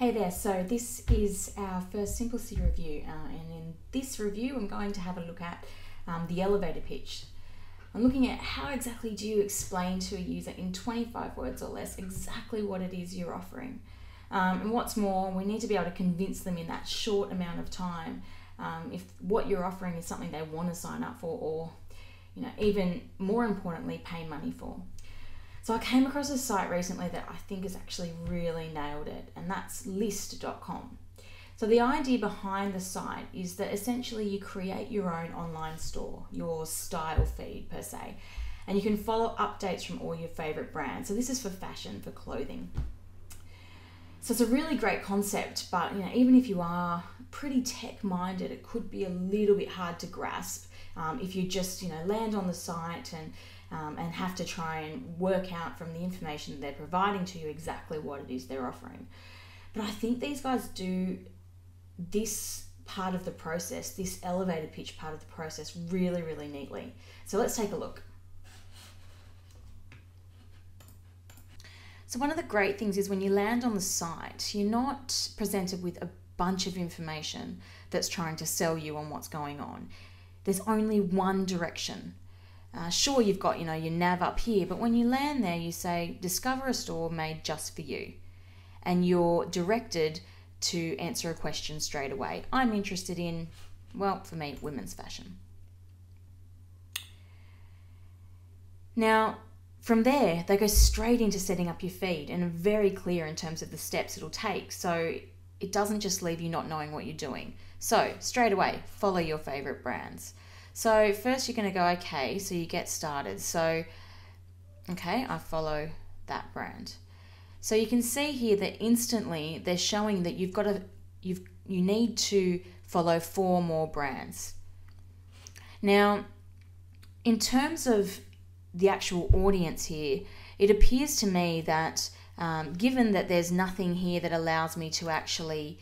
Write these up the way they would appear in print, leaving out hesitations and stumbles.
Hey there, so this is our first SimplC review, and in this review I'm going to have a look at the elevator pitch. I'm looking at how exactly do you explain to a user in 25 words or less exactly what it is you're offering. And what's more, we need to be able to convince them in that short amount of time if what you're offering is something they want to sign up for, or even more importantly, pay money for. So I came across a site recently that I think has actually really nailed it, and that's list.com. So the idea behind the site is that essentially you create your own online store, your style feed per se, and you can follow updates from all your favorite brands. So this is for fashion, for clothing. So it's a really great concept, but even if you are pretty tech-minded, it could be a little bit hard to grasp if you just land on the site and have to try and work out from the information they're providing to you exactly what it is they're offering. But I think these guys do this part of the process, this elevator pitch part of the process, really, really neatly. So let's take a look. So one of the great things is when you land on the site, you're not presented with a bunch of information that's trying to sell you on what's going on. There's only one direction. Sure, you've got your nav up here, but when you land there, you say, discover a store made just for you. And you're directed to answer a question straight away. I'm interested in, well, for me, women's fashion. Now, from there, they go straight into setting up your feed and are very clear in terms of the steps it'll take. So it doesn't just leave you not knowing what you're doing. So straight away, follow your favorite brands. So first you're going to go, okay, so you get started. So, okay, I follow that brand. So you can see here that instantly they're showing that you need to follow 4 more brands. Now, in terms of the actual audience here, it appears to me that given that there's nothing here that allows me to actually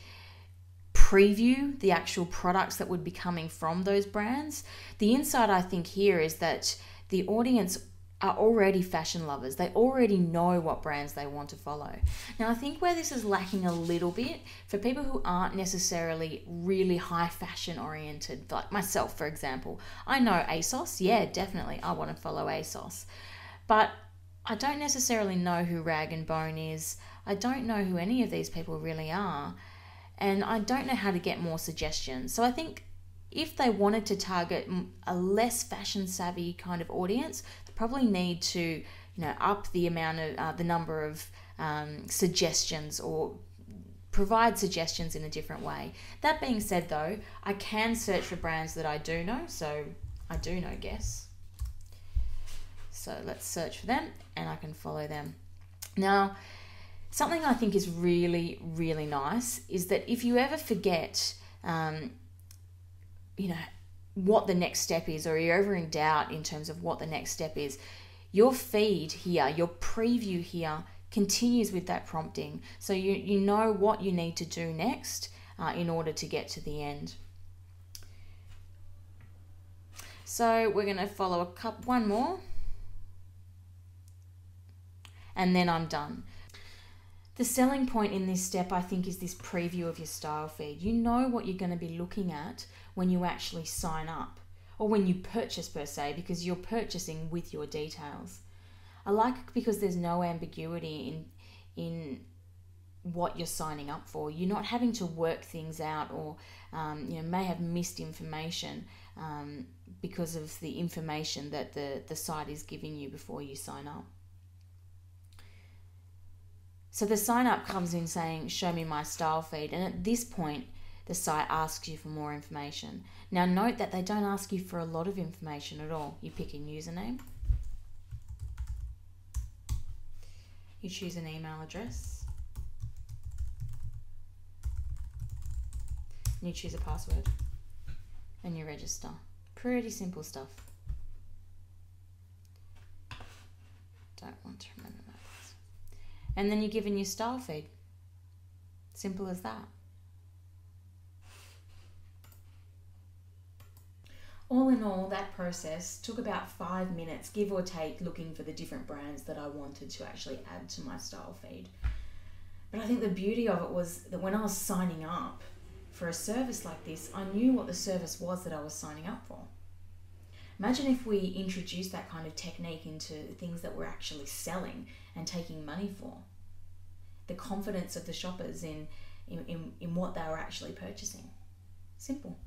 preview the actual products that would be coming from those brands, the insight I think here is that the audience are already fashion lovers. They already know what brands they want to follow. Now, I think where this is lacking a little bit for people who aren't necessarily really high fashion oriented, like myself, for example. I know ASOS, yeah, definitely, I want to follow ASOS. But I don't necessarily know who Rag & Bone is. I don't know who any of these people really are. And I don't know how to get more suggestions. So I think if they wanted to target a less fashion savvy kind of audience, they probably need to, up the amount of the number of suggestions, or provide suggestions in a different way. That being said, though, I can search for brands that I do know. So I do know Guess. So let's search for them, and I can follow them. Now, something I think is really, really nice is that if you ever forget, what the next step is, or you're ever in doubt in terms of what the next step is, your feed here, your preview here continues with that prompting. So you know what you need to do next in order to get to the end. So we're going to follow one more, and then I'm done. The selling point in this step, I think, is this preview of your style feed. You know what you're going to be looking at when you actually sign up, or when you purchase per se, because you're purchasing with your details. I like it because there's no ambiguity in what you're signing up for. You're not having to work things out, or may have missed information because of the information that the site is giving you before you sign up. So the sign up comes in saying, show me my style feed. And at this point, the site asks you for more information. Now note that they don't ask you for a lot of information at all. You pick a username. You choose an email address. And you choose a password. And you register. Pretty simple stuff. Don't want to remember that. And then you're given your style feed. Simple as that. All in all, that process took about 5 minutes, give or take, looking for the different brands that I wanted to actually add to my style feed. But I think the beauty of it was that when I was signing up for a service like this, I knew what the service was that I was signing up for. Imagine if we introduced that kind of technique into things that we're actually selling and taking money for. The confidence of the shoppers in what they were actually purchasing. Simple.